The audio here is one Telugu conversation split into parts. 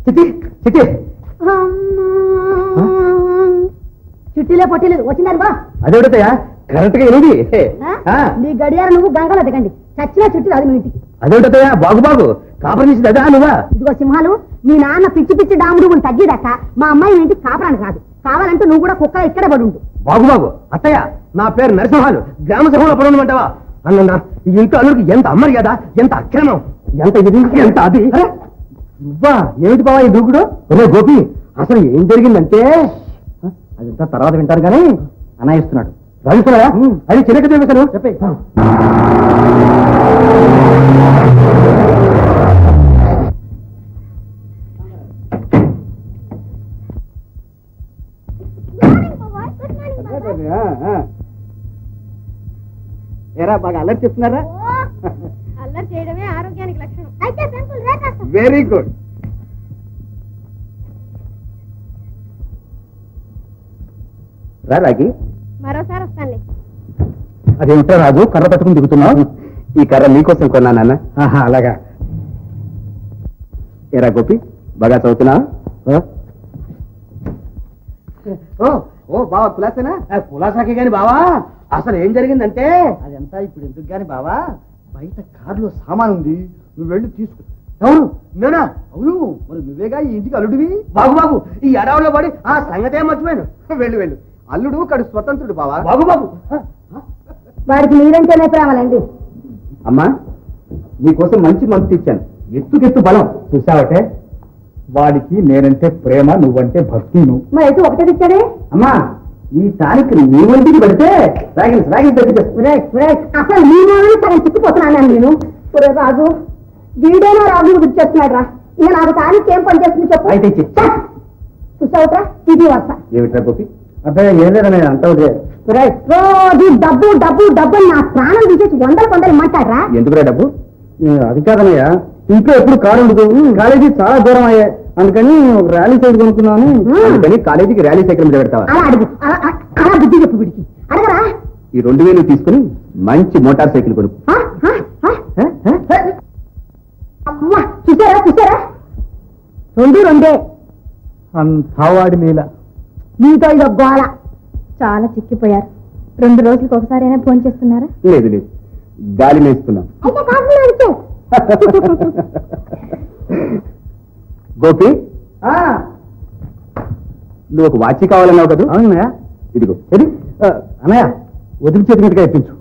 చిట్టి చిట్టి చుట్టీలే పొట్టిలేదు వచ్చినారు బా. అదేవిడతాయా కరెక్ట్ గా ఎనిమిది. నీ గడియారం నువ్వు గంగలో దిగండి చచ్చిన చుట్టూ అది మీ ఇంటికి. అదేవిడతాయా బాగు బాగు కాపురం చేసింది అదా నువ్వా? ఇదిగో సింహాలు మీ నాన్న పిచ్చి పిచ్చి డాముడు తగ్గిదాక మా అమ్మాయి మీ ఇంటికి కాపురాన్ని కాదు. కావాలంటే నువ్వు కూడా కుక్క ఇక్కడే పడి ఉండు. బాగు బాగు అత్తయ్య నా పేరు నరసింహాలు గ్రామ సభలో పడి ఉండమంటావా? అన్న ఈ ఇంట్లో అల్లుడికి ఎంత అమ్మరు కదా, ఎంత అక్రమం, ఎంత ఇది ఎంత అది. నువ్వా ఏమిటి బావా ఈ దూకుడు? ఒరే గోపి అసలు ఏం జరిగిందంటే అదంతా తర్వాత వింటారు కానీ అనాయిస్తున్నాడు. రాజుతున్నాడా? అది చిన్నక దేవతను చెప్పే. ఏరా బాగా అల్లరి చేస్తున్నారా? అల్లరి చేయడమే ఆరోగ్యానికి లక్షణం. Very good. రాగి మరోసారి వస్తానులే. అదేమిట్రా రాజు కర్ర పట్టుకుని దిగుతున్నావు? ఈ కర్ర నీకోసం కొన్నా నాన్న. అలాగా. ఏరా గోపి బాగా చదువుతున్నావు? ఓ బావా కులాసేనా? కులాసాకి గాని బావా అసలు ఏం జరిగిందంటే అదంతా ఇప్పుడు ఎందుకు గాని బావా, బయట కారులో సామాన్ ఉంది, నువ్వు వెళ్ళి తీసుకు. అవును నేనా? అవును మరి నువ్వేగా ఈ ఇంటికి అల్లుడివి. బాగు బాగు ఈ అడవులో పడి ఆ సంగతే మర్చిపోయాను. వెళ్ళు వెళ్ళు, అల్లుడు కడు స్వతంత్రుడు బావా. బాగు బాగు వాడికి మీరంటేనే ప్రేమలండి. అమ్మా నీకోసం మంచి మనసు ఇచ్చాను, ఎత్తుకెత్తు బలం. చూసావటే వాడికి నేనంటే ప్రేమ, నువ్వంటే భక్తి. నువ్వు మరి అయితే ఒకటే తెచ్చాడే. అమ్మా ఈ తారీఖు నీ వంటికి పెడితే అసలు నీ మూలని సగం చిక్కిపోతున్నాను నేను. ఒరే రాజు వీడైనా రాజు గుర్తు చేస్తున్నాడు రా. ఇక నాకు తారీఖు ఏం పని చేస్తుంది చెప్పు. అయితే చూసావుట్రా ఇది వరుస. ఏమిట్రా గోపి? అబ్బాయి ఏం లేదని అంతా రోజు డబ్బు డబ్బు డబ్బు అని నా ప్రాణం తీసేసి వందలు కొందరు ఇమ్మంటారా? ఎందుకురా డబ్బు? అది కాదన్నయ్యా, ఇంట్లో ఎప్పుడు కారు ఉండదు, కాలేజీ చాలా దూరం అయ్యాయి, అందుకని ర్యాలీ సైకిల్ కొనుక్కున్నాను. అందుకని కాలేజీకి ర్యాలీ సైకిల్ మీద పెడతావా? అలా అడుగు, అలా బుద్ధి చెప్పు వీడికి. అడగరా? ఈ 2000 తీసుకుని మంచి మోటార్ సైకిల్ కొనుక్కు. చూసారా చూసారా, 2 అంతావాడి లీల. నీతో ఇదో గోళ. చాలా చిక్కిపోయారు. 2 రోజులకు ఒకసారైనా ఫోన్ చేస్తున్నారా? లేదు లేదు, గాలి మేస్తున్నాం. గోపి నువ్వు ఒక వాచి కావాలన్నావు కదా? అవునయ్య, ఇదిగో. ఇది అన్నయ్య వదిలి చేతిగా ఇప్పించు,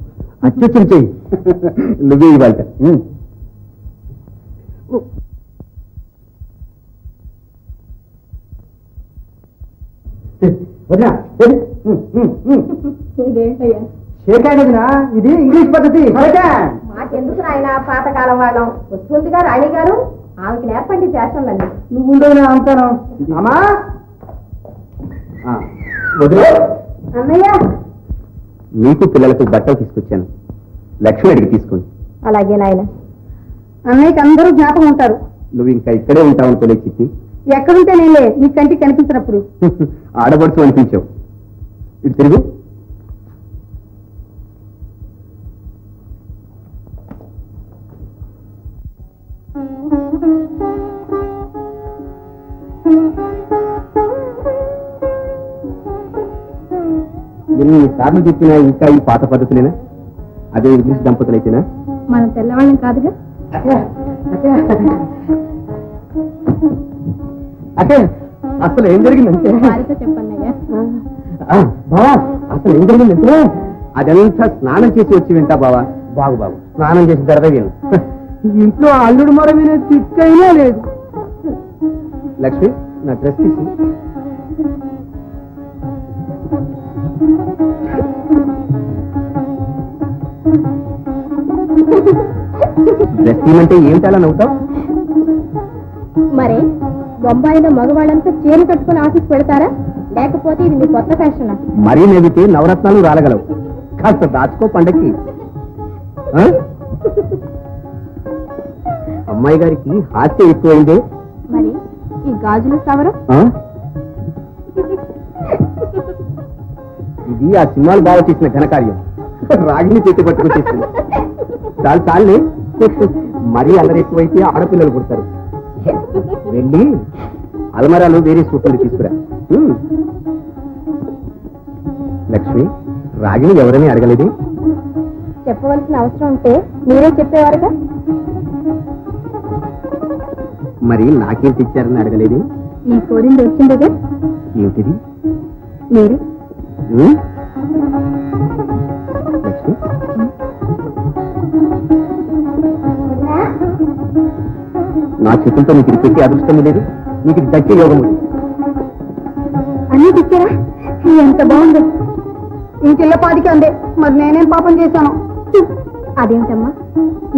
అచ్చొచ్చిన చెయ్యి. నువ్వే ఇవాళ వదినా వదినా, ఇది ఇంగ్లీష్ పద్ధతి. మాకెందుకు నాయన పాతకాలం వాళ్ళం. వస్తుందిగా రాణి గారు, ఆమెకి నేర్పండి ఫ్యాషన్లండి. నువ్వు ఉండవు అంటాను. అమ్మా వదిలే. అన్నయ్య మీకు పిల్లలకు బట్టలు తీసుకొచ్చాను, లక్ష్మి అడిగి తీసుకోండి. అలాగే నాయన. అన్నయ్యకి అందరూ జ్ఞాపకం ఉంటారు. నువ్వు ఇంకా ఇక్కడే ఉంటావు అనుకోలే చిట్టి. ఎక్కడుంటే నేనే నీ కంటికి కనిపించినప్పుడు. ఆడబడుతూ అనిపించావు. ఇటు తిరుగు. ఎన్నిసార్లు చెప్పినా ఇంకా ఈ పాత పద్ధతులేనా? అదే ఇంగ్లీష్ దంపతులైతేనా? మనం తెల్లవాళ్ళం కాదుగా. అంటే అసలు ఏం జరిగిందంటే చెప్పన్నయ్యా. బావా అసలు ఏం జరిగిందంటే అదంతా స్నానం చేసి వచ్చి వింటా బావా. బాగు బాబు స్నానం చేసిన తర్వాత విను. ఇంట్లో అల్లుడు మర వినే తిక్కైనా లేదు. లక్ష్మి నా డ్రెస్ తీసి. డ్రెస్ తీయమంటే ఏమిటి అలా నవ్వుతావు? మరే బొంబాయిలో మగవాళ్ళంతా చీర కట్టుకుని ఆఫీస్ పెడతారా, లేకపోతే ఇది మీ కొత్త ఫ్యాషన్? మరీ నవ్వితే నవరత్నాలు రాలగలవు, కాస్త దాచుకో పండక్కి. అమ్మాయి గారికి హాస్యం ఎక్కువైంది. మరి ఈ గాజులు సవరం? ఇది ఆ సినిమాలు బాగా చేసిన ఘనకార్యం. రాగిని చేతి పట్టుకుని చేసింది. చాలు చాలులే, మరీ అల్లరి ఎక్కువైతే ఆడపిల్లలు పుడతారు. వెళ్ళి అల్మరాలు వేరే సూట్లు తీసుకురా. లక్ష్మి, రాగిని ఎవరని అడగలేదు? చెప్పవలసిన అవసరం ఉంటే మీరే చెప్పేవారుగా. మరి నాకేం తెచ్చారని అడగలేదు? ఈ కోరింది వచ్చిందిగా. ఏమిటిది? మీరు లక్ష్మి, నా చేతులతో నీకు ఇది పెట్టి అదృష్టం లేదు, నీకు ఇది దక్కే యోగం ఉంది. అన్నీ తెచ్చారా? ఎంత బాగుంది. ఇంటిల్ల పాదికి అందే, మరి నేనేం పాపం చేశాను? అదేమిటమ్మా,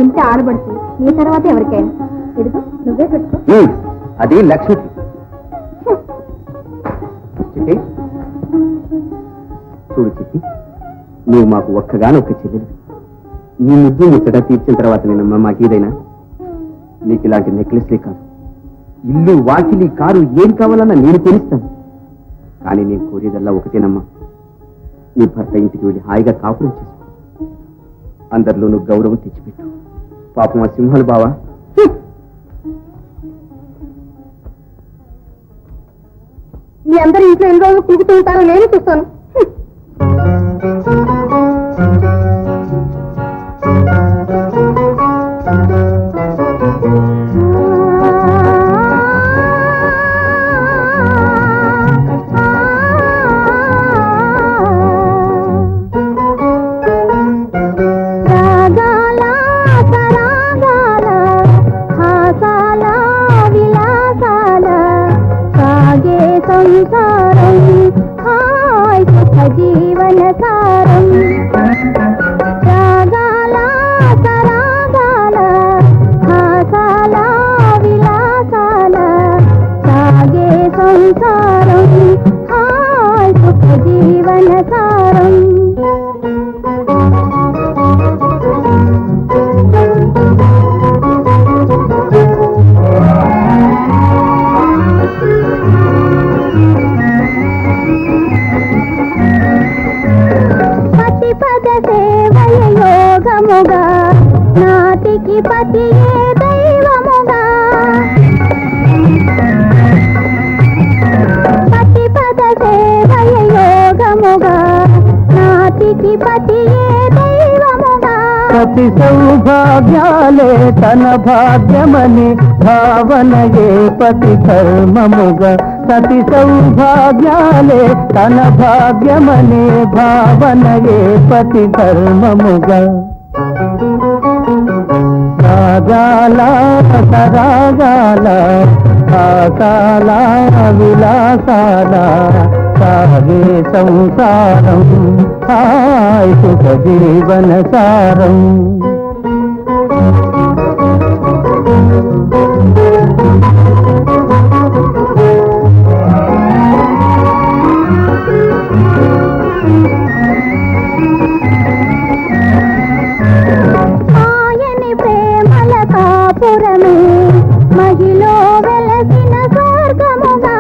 ఇంత ఆడబడుతుంది నీ తర్వాత ఎవరికైనా. ఎదుగు, నువ్వే పెట్టుకో. అది లక్ష్మికి. చిట్టి, చూడు చిట్టి, నువ్వు మాకు ఒక్కగానొక్క చెల్లెలు. నీ ముద్దు ముచ్చట తీర్చిన తర్వాత నేనమ్మా మాకు ఏదైనా. నీకు ఇలాంటి నెక్లెస్లే కాదు, ఇల్లు వాకిలి కారు ఏం కావాలన్నా నేను కొనిస్తాను. కానీ నేను కోరేదల్లా ఒకటేనమ్మా, నీ భర్త ఇంటికి వెళ్ళి హాయిగా కాపురం చేసుకో. అందరిలోనూ గౌరవం తెచ్చిపెట్టు. పాపం ఆ సింహాలు బావా. మీ అందరూ ఇంట్లో ఎన్ని రోజులు కూకుతూ ఉంటారో నేను చూస్తాను. జీవన సారం రాగాల సరాగాల హాసాల విలాసాల సాగే సంసారం హాయ్ సుఖ జీవన సారం. యోగముగా నాటికి పతియే దైవముగా పతిపద సేవయ యోగముగా నాటికి పతియే దైవముగా. ప్రతి సౌభాగ్యాలే తన భాగ్యమని భావనయే పతి ధర్మముగా. ప్రతి సౌభాగ్యాలే తన భాగ్యమనే భావనయే పతి ధర్మముగా. రాగాల సరాగాల ఆకాల విలాసాల సాగే సంసారం హాయ్ సుఖ జీవన సారం. ఆయని ప్రేమల కాపురమే మహిలో వెలసిన స్వర్గముగా.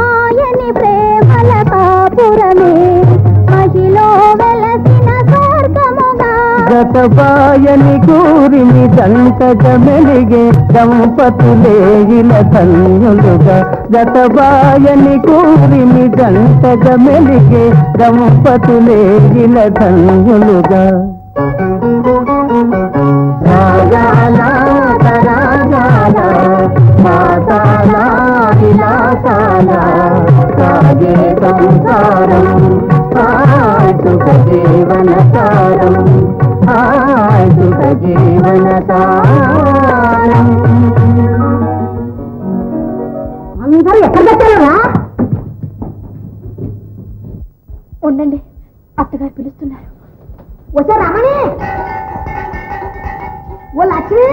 ఆయని ప్రేమల కాపురమే మహిలో వెలసిన స్వర్గముగా. గతబాయని కూరిని దంతగ మెలిగే దంపతులే ఇలా ధన్యులుగా. గతబాయని కూరిని దంతగ మెలిగే దంపతులే ఇలా ధన్యులుగా. రాగాల తరాగాల మాతాల విలాసాల సాగే సంసారం హాయ్ సుఖ జీవన సారం హాయ్ సుఖ జీవన సారం. అందరూ ఎక్కడ పెట్టారా? ఉండండి, అత్తగారు పిలుస్తున్నారు. వచ్చా రమణి, ఓ లక్ష్మి.